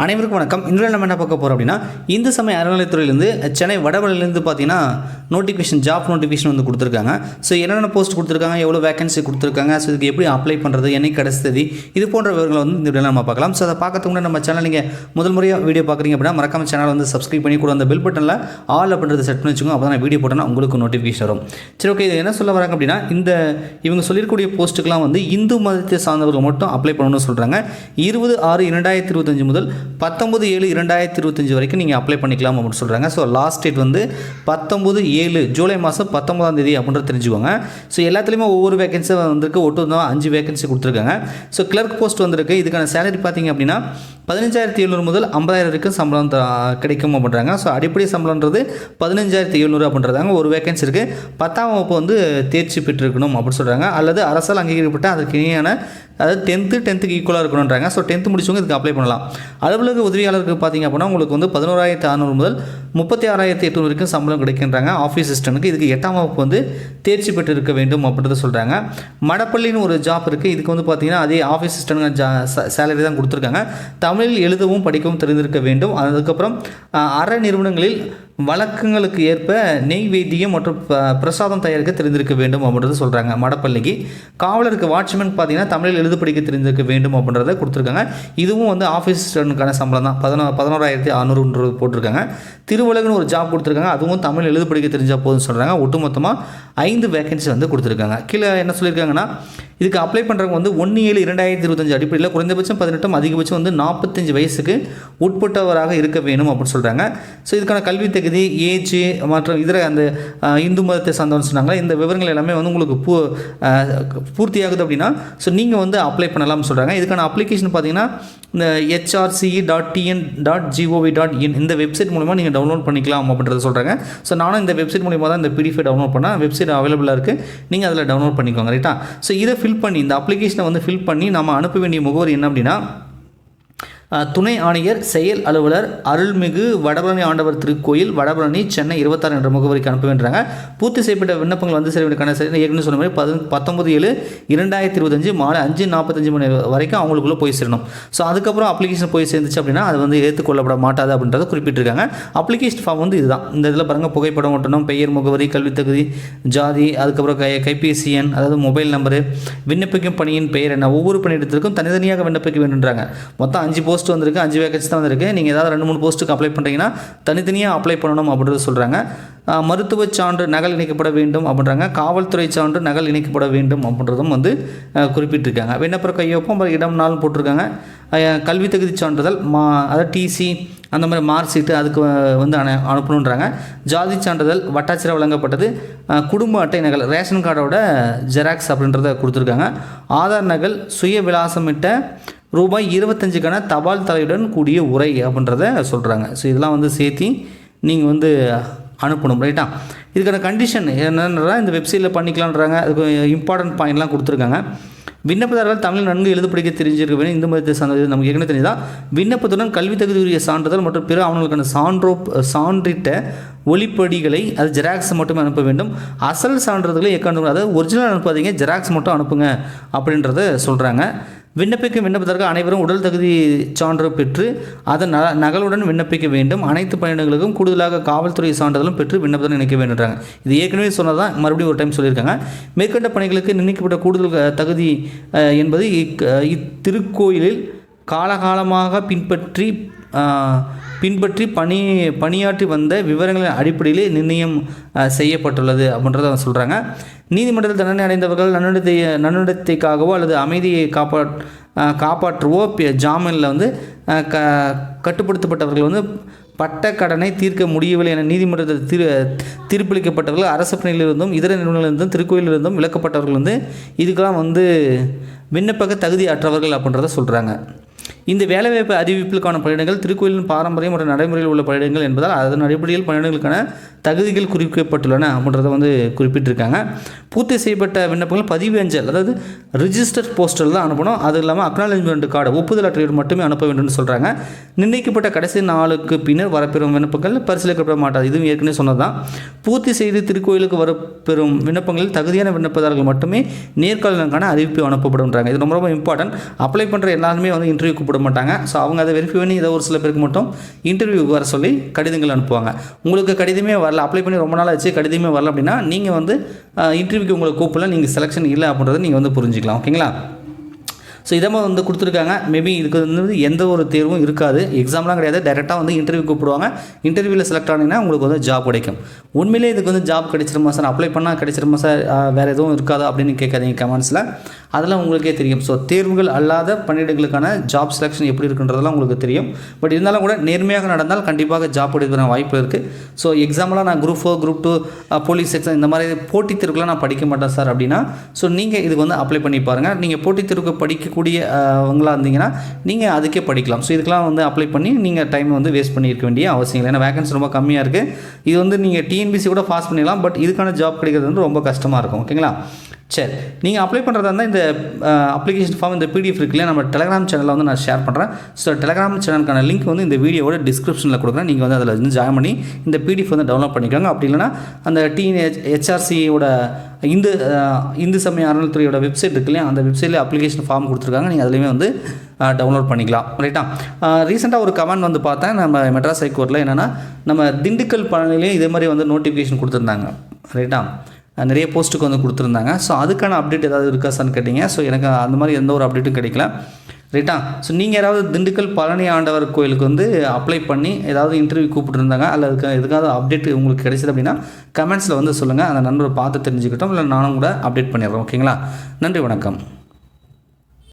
அனைவருக்கும் வணக்கம். இன்றைய நம்ம என்ன பார்க்க போகிறோம் அப்படின்னா, இந்து சமய அறநிலையத்துறையிலேருந்து சென்னை வடபழனிலேருந்து பார்த்தீங்கன்னா ஜாப் நோட்டிஃபிகேஷன் வந்து கொடுத்துருக்காங்க. ஸோ என்னென்ன போஸ்ட் கொடுத்துருக்காங்க, எவ்வளோ வேகன்சி கொடுத்துருக்காங்க, ஸோ இதுக்கு எப்படி அப்ளை பண்ணுறது, என்னைக்கு கடைசி தேதி, இது போன்ற விவரங்களை வந்து இந்த வீடியோவில் நம்ம பார்க்கலாம். ஸோ அதை பார்க்கறதுக்கு முன்னாடி நம்ம சேனல் நீங்கள் முதல் முறையாக வீடியோ பார்க்குறீங்க அப்படின்னா மறக்காம சேனல் வந்து சப்ஸ்கிரைப் பண்ணி கூட அந்த பெல் பட்டனில் ஆல் அப்படின்றத செட் பண்ணி வச்சுக்கோங்க. அப்போ தான் வீடியோ போட்டோன்னா உங்களுக்கு நோட்டிஃபிகேஷன் வரும். சரி, ஓகே. இது என்ன சொல்ல வராங்க அப்படின்னா, இவங்க சொல்லியிருக்கக்கூடிய போஸ்ட்டுக்கெலாம் வந்து இந்து மதத்தை சார்ந்தவர்கள் மட்டும் அப்ளை பண்ணணும்னு சொல்கிறாங்க. 20/6/2025 முதல் 19/7/2025 வரைக்கும் நீங்கள் அப்ளை பண்ணிக்கலாம் அப்படின்னு சொல்கிறாங்க. ஸோ லாஸ்ட் டேட் வந்து 19/7 ஜூலை மாதம் 19ஆம் தேதி அப்படின்றத தெரிஞ்சுக்கோங்க. ஸோ எல்லாத்துலேயுமே ஒவ்வொரு வேகன்சி வந்திருக்கு. ஒட்டு 5 வேகன்சி கொடுத்துருக்காங்க. ஸோ கிளர்க் போஸ்ட் வந்திருக்கு. இதுக்கான சேலரி பார்த்தீங்க அப்படின்னா 15,700 முதல் 50,000 வரைக்கும் சம்பளம் கிடைக்கும் அப்படின்றாங்க. ஸோ அடிப்படை சம்பளம்ன்றது 15,700 அப்படின்றதாங்க. ஒரு வேகன்சி இருக்குது. 10ஆம் வகுப்பு வந்து தேர்ச்சி பெற்றிருக்கணும் அப்படின்னு சொல்கிறாங்க. அல்லது அரசால் அங்கீகரிக்கப்பட்ட அதற்கு இணையான, அதாவது 10க்கு ஈக்குவலாக இருக்கணுன்றாங்க. ஸோ 10th முடிச்சவங்க இதுக்கு அப்ளை பண்ணலாம். அலுவலக உதவியாளருக்கு பார்த்தீங்க அப்படின்னா உங்களுக்கு வந்து 11,600 முதல் 36,800 வரைக்கும் சம்பளம் கிடைக்கின்றாங்க. ஆஃபீஸ் அசிஸ்டன்ட்டுக்கு இதுக்கு 8ஆம் வகுப்பு வந்து தேர்ச்சி பெற்று இருக்க வேண்டும் அப்படின்றத சொல்கிறாங்க. மடப்பள்ளின்னு ஒரு ஜாப் இருக்குது. இதுக்கு வந்து பார்த்தீங்கன்னா அதே ஆஃபீஸ் அசிஸ்டன்ட் சேலரி தான் கொடுத்துருக்காங்க. தமிழில் எழுதவும் படிக்கவும் தெரிந்திருக்க வேண்டும். அதுக்கப்புறம் அற நிறுவனங்களில் வழக்கங்களுக்கு ஏற்ப நெய்வேத்தியம் மற்றும் பிரசாதம் தயாரிக்க தெரிந்திருக்க வேண்டும் அப்படின்றத சொல்கிறாங்க. மடப்பள்ளிக்கு காவலருக்கு வாட்ச்மேன் பார்த்தீங்கன்னா தமிழில் எழுத படிக்க தெரிந்திருக்க வேண்டும் அப்படின்றத கொடுத்துருக்காங்க. இதுவும் வந்து ஆஃபீஸ் அசிஸ்டன்ட்கான சம்பளம் தான். 11,600 போட்டிருக்காங்க. திருவுலகன்னு ஒரு ஜாப் கொடுத்துருக்காங்க. அதுவும் தமிழ் எழுத படிக்க தெரிஞ்சால் போதும்னு சொல்கிறாங்க. ஒட்டுமொத்தமாக 5 வேகன்சி வந்து கொடுத்துருக்காங்க. கீழே என்ன சொல்லியிருக்காங்கன்னா, இதுக்கு அப்ளை பண்ணுறவங்க வந்து 1/7/2025 அடிப்படையில் குறைந்தபட்சம் 18, அதிகபட்சம் வந்து 45 வயசுக்கு உட்பட்டவராக இருக்க வேணும் அப்படின்னு சொல்கிறாங்க. ஸோ இதுக்கான கல்வி தகுதி, ஏஜ் மற்றும் இதர அந்த இந்து மதத்தை சார்ந்தவன்னு சொன்னாங்க. இந்த விவரங்கள் எல்லாமே வந்து உங்களுக்கு பூர்த்தியாகுது அப்படின்னா ஸோ நீங்கள் வந்து அப்ளை பண்ணலாம்னு சொல்கிறாங்க. இதுக்கான அப்ளிகேஷன் பார்த்தீங்கன்னா இந்த hrce.tn.gov.in இந்த வெப்சைட் மூலமாக நீங்கள் டவுன்லோட் பண்ணிக்கலாம் அப்படின்றத சொல்கிறாங்க. ஸோ நானும் இந்த வெப்சைட் மூலமாக தான் இந்த பிடிஎஃப் டவுன்லோட் பண்ணால் வெப்சைட் அவைலபிளாக இருக்குது. நீங்கள் அதில் டவுன்லோட் பண்ணிக்கோங்க. ரைட்டா? ஸோ இதை ஃபில் பண்ணி, இந்த அப்ளிகேஷனை வந்து ஃபில் பண்ணி நம்ம அனுப்ப வேண்டிய முகவரி என்ன அப்படின்னா, துணை ஆணையர் செயல் அலுவலர் அருள்மிகு வடபழனி ஆண்டவர் திருக்கோயில், வடபழனி, சென்னை 26 என்ற முகவரிக்கு அனுப்ப வேண்டுறாங்க. பூர்த்தி செய்யப்பட்ட விண்ணப்பங்கள் வந்து சேர வேண்டிய ஏற்கனவே சொன்ன மாதிரி 19/7/2025 மாலை 5:45 மணி வரைக்கும் அவங்களுக்குள்ளே போய் சேரணும். ஸோ அதுக்கப்புறம் அப்ளிகேஷன் போய் சேர்ந்துச்சு அப்படின்னா அது வந்து ஏற்றுக்கொள்ளப்பட மாட்டாது அப்படின்றத குறிப்பிட்டிருக்காங்க. அப்ளிகேஷன் ஃபார்ம் வந்து இதுதான். இந்த இதில் பாருங்கள், புகைப்படம் ஒட்டணும், பெயர், முகவரி, கல்வி தகுதி, ஜாதி, அதுக்கப்புறம் கைபேசி எண், அதாவது மொபைல் நம்பரு, விண்ணப்பிக்கும் பணியின் பெயர் என்ன, ஒவ்வொரு பணியிடத்திற்கும் தனித்தனியாக விண்ணப்பிக்க வேண்டுன்றாங்க. மொத்தம் 5 போஸ்ட் வந்திருக்கு. 5 வேகன்சி தான் வந்திருக்கு. நீங்கள் ஏதாவது 2-3 போஸ்ட்டுக்கு அப்ளை பண்ணுறீங்கன்னா தனித்தனியாக அப்ளை பண்ணணும் அப்படின்றத சொல்கிறாங்க. மருத்துவ சான்று நகல் இணைக்கப்பட வேண்டும் அப்படின்றாங்க. காவல்துறை சான்று நகல் இணைக்கப்பட வேண்டும் அப்படின்றதும் வந்து குறிப்பிட்டிருக்காங்க. விண்ணப்ப கையொப்பம் இடம் நாள் போட்டிருக்காங்க. கல்வி தகுதி சான்றிதழ், அதாவது டிசி, அந்த மாதிரி மார்க் ஷீட்டு அதுக்கு வந்து அனுப்பணுன்றாங்க. ஜாதி சான்றிதழ், வட்டாட்சியர் வழங்கப்பட்டது, குடும்ப அட்டை நகல், ரேஷன் கார்டோட ஜெராக்ஸ் அப்படின்றத கொடுத்துருக்காங்க. ஆதார் நகல், சுய விலாசமிட்ட ரூபாய் 25க்கான தபால் தலையுடன் கூடிய உரை அப்படின்றத சொல்கிறாங்க. ஸோ இதெல்லாம் வந்து சேர்த்து நீங்கள் வந்து அனுப்பணும். ரைட்டா? இதுக்கான கண்டிஷன் என்னென்னா இந்த வெப்சைட்டில் பண்ணிக்கலான்றாங்க. அதுக்கு இம்பார்ட்டன்ட் பாயிண்ட்லாம் கொடுத்துருக்காங்க. விண்ணப்பதாரர்கள் தமிழ் நன்கு எழுத படிக்க தெரிஞ்சிருக்க வேண்டும். இந்து மதத்தை சார்ந்தது நமக்கு ஏற்கனவே தெரிஞ்சுதான். விண்ணப்பத்துடன் கல்வி தகுதி உரிய சான்றிதழ் மற்றும் பிற ஆவணங்களுக்கான சான்றிட்ட ஒளிப்படிகளை, அது ஜெராக்ஸ் மட்டுமே அனுப்ப வேண்டும். அசல் சான்றிதழ்களை அதாவது ஒரிஜினல் அனுப்பாதீங்க, ஜெராக்ஸ் மட்டும் அனுப்புங்க அப்படின்றத சொல்கிறாங்க. விண்ணப்பிக்கும் விண்ணப்பதாரர்கள் அனைவரும் உடல் தகுதி சான்று பெற்று அதன் நகலுடன் விண்ணப்பிக்க வேண்டும். அனைத்து பணியிடங்களுக்கும் கூடுதலாக காவல்துறை சான்றிதழும் பெற்று விண்ணப்பத்துடன் இணைக்க வேண்டுன்றாங்க. இது ஏற்கனவே சொன்னதான், மறுபடியும் ஒரு டைம் சொல்லியிருக்காங்க. மேற்கண்ட பணிகளுக்கு நிர்ணயிக்கப்பட்ட கூடுதல் தகுதி என்பது இத்திருக்கோயிலில் காலகாலமாக பின்பற்றி பணியாற்றி வந்த விவரங்களின் அடிப்படையிலே நிர்ணயம் செய்யப்பட்டுள்ளது அப்படின்றத சொல்கிறாங்க. நீதிமன்றத்தில் தண்டனை அடைந்தவர்கள் நன்னடத்தைக்காகவோ அல்லது அமைதியை காப்பாற்றுவோ ஜாமீனில் வந்து கட்டுப்படுத்தப்பட்டவர்கள் வந்து பட்ட கடனை தீர்க்க முடியவில்லை என நீதிமன்றத்தில் தீர்ப்பளிக்கப்பட்டவர்கள் அரசு பணியிலிருந்தும் இதர நிறுவனங்களிலிருந்தும் திருக்கோயிலிருந்தும் விலக்கப்பட்டவர்கள் வந்து இதுக்கெல்லாம் வந்து விண்ணப்பக தகுதி அற்றவர்கள் அப்படின்றத சொல்கிறாங்க. இந்த வேலைவாய்ப்பு அறிவிப்பிற்கான பணியிடங்கள் திருக்கோயிலின் பாரம்பரியம் மற்றும் நடைமுறையில் உள்ள பணியிடங்கள் என்பதால் அதன் அடிப்படையில் பணியிடங்களுக்கான தகுதிகள் குறிப்பிடப்பட்டுள்ளன அப்படின்றத வந்து குறிப்பிட்டிருக்காங்க. பூர்த்தி செய்யப்பட்ட விண்ணப்பங்கள் பதிவு அஞ்சல், அதாவது ரிஜிஸ்டர் போஸ்டல் தான் அனுப்பணும். அது இல்லாமல் அக்னாலஜ்மெண்ட் கார்டு, ஒப்புதல் அட்டையோடு மட்டுமே அனுப்ப வேண்டும் சொல்கிறாங்க. நிர்ணயிக்கப்பட்ட கடைசி நாளுக்கு பின்னர் வரப்பெறும் விண்ணப்பங்கள் பரிசீலிக்கப்பட மாட்டாது. இதுவும் ஏற்கனவே சொன்னதான். பூர்த்தி செய்து திருக்கோயிலுக்கு வரப்பெறும் விண்ணப்பங்களில் தகுதியான விண்ணப்பதாரர்கள் மட்டுமே நேர்காணலுக்கான அறிவிப்பு அனுப்பப்படுன்றாங்க. இது ரொம்ப ரொம்ப இம்பார்ட்டன்ட். அப்ளை பண்ணுற எல்லாருமே வந்து இன்டர்வியூ கூப்பிட விட மாட்டாங்க. ஸோ அவங்க அதை வெரிஃபை பண்ணி ஏதோ ஒரு சில பேருக்கு மட்டும் இன்டர்வியூ வர சொல்லி கடிதங்கள் அனுப்புவாங்க. உங்களுக்கு கடிதமே வரல, அப்ளை பண்ணி ரொம்ப நாள் ஆச்சு, கடிதமே வரல அப்படின்னா நீங்கள் வந்து இன்டர்வியூக்கு உங்களை கூப்பிடல, நீங்கள் செலெக்ஷன் இல்லை அப்படின்றத நீங்கள் வந்து புரிஞ்சுக்கலாம். ஓகேங்களா? ஸோ இதமாக வந்து கொடுத்துருக்காங்க. மேபி இதுக்கு வந்து எந்த ஒரு தேர்வும் இருக்காது, எக்ஸாம்லாம் கிடையாது, டேரெக்டாக வந்து இன்டர்வியூ கூப்பிடுவாங்க. இன்டர்வியூவில் செலக்ட் ஆனீங்கன்னா உங்களுக்கு வந்து ஜாப் கிடைக்கும். உண்மையிலே இதுக்கு வந்து ஜாப் கிடைச்சிருமா சார், அப்ளை பண்ணால் கிடைச்சிருமா சார், வேறு எதுவும் இருக்காதா அப்படின்னு கேட்காதீங்க கமெண்ட்ஸில். அதெல்லாம் உங்களுக்கே தெரியும். ஸோ தேர்வுகள் அல்லாத பணியிடங்களுக்கான ஜாப் செலெக்ஷன் எப்படி இருக்குன்றதெல்லாம் உங்களுக்கு தெரியும். பட் இருந்தாலும் கூட நேர்மையாக நடந்தால் கண்டிப்பாக ஜாப் கிடைக்கிற வாய்ப்பு இருக்குது. ஸோ எக்ஸாம்பிளாக நான் குரூப் 4 குரூப் 2 போலீஸ் எக்ஸாம் இந்த மாதிரி போட்டித் தேர்வுக்குலாம் நான் படிக்க மாட்டேன் சார் அப்படின்னா ஸோ நீங்கள் இதுக்கு வந்து அப்ளை பண்ணி பாருங்கள். நீங்கள் போட்டித் தேர்வுக்கு படிக்கக்கூடியவங்களாக இருந்தீங்கன்னா நீங்கள் அதுக்கே படிக்கலாம். ஸோ இதுக்கெலாம் வந்து அப்ளை பண்ணி நீங்கள் டைம் வந்து வேஸ்ட் பண்ணியிருக்க வேண்டிய அவசியம் இல்லை. ஏன்னா வேகன்சி ரொம்ப கம்மியாக இருக்குது. இது வந்து நீங்கள் டிஎன்பிசி கூட பாஸ் பண்ணிடலாம், பட் இதுக்கான ஜாப் கிடைக்கிறது வந்து ரொம்ப கஷ்டமாக இருக்கும். ஓகேங்களா? சரி, நீங்கள் அப்ளை பண்ணுறதா இருந்தால் இந்த அப்ளிகேஷன் ஃபார்ம், இந்த பிடிஎஃப் இருக்குல்லையா, நம்ம டெலகிராம் சேனலில் வந்து நான் ஷேர் பண்ணுறேன். ஸோ டெலகிராம் சேனலுக்கான லிங்க் வந்து இந்த வீடியோவோட டிஸ்கிரிப்ஷனில் கொடுக்குறேன். நீங்கள் வந்து அதில் வந்து ஜாயின் பண்ணி இந்த பிடிஎஃப் வந்து டவுன்லோட் பண்ணிக்கோங்க. அப்படி இல்லைனா அந்த ஹெச்ஆர்சியோட இந்து சமய அறநிலைத்துறையோட வெப்சைட் இருக்கு இல்லையா, அந்த வெப்சைட்டில் அப்ளிகேஷன் ஃபார்ம் கொடுத்துருக்காங்க. நீங்கள் அதுலேயுமே வந்து டவுன்லோட் பண்ணிக்கலாம். ரைட்டா? ரீசெண்டாக ஒரு கமெண்ட் வந்து பார்த்தேன் நம்ம மெட்ராஸ் ஹைகோர்ட்டில். என்னென்னா நம்ம திண்டுக்கல் பழனிலையும் இதே மாதிரி வந்து நோட்டிஃபிகேஷன் கொடுத்துருந்தாங்க. ரைட்டா? நிறைய போஸ்ட்டுக்கு வந்து கொடுத்துருந்தாங்க. ஸோ அதுக்கான அப்டேட் ஏதாவது இருக்கா சார்னு கேட்டிங்க. ஸோ எனக்கு அந்த மாதிரி எந்த ஒரு அப்டேட்டும் கிடைக்கல. ரைட்டா? ஸோ நீங்கள் யாராவது திண்டுக்கல் பழனி ஆண்டவர் கோயிலுக்கு வந்து அப்ளை பண்ணி ஏதாவது இன்டர்வியூ கூப்பிட்டுருந்தாங்க, அல்லது எதுக்காவது அப்டேட் உங்களுக்கு கிடைச்சது அப்படின்னா கமெண்ட்ஸில் வந்து சொல்லுங்கள். அந்த நண்பரை பார்த்து தெரிஞ்சுக்கிட்டோம், இல்லை நானும் கூட அப்டேட் பண்ணிடுறேன். ஓகேங்களா? நன்றி, வணக்கம்.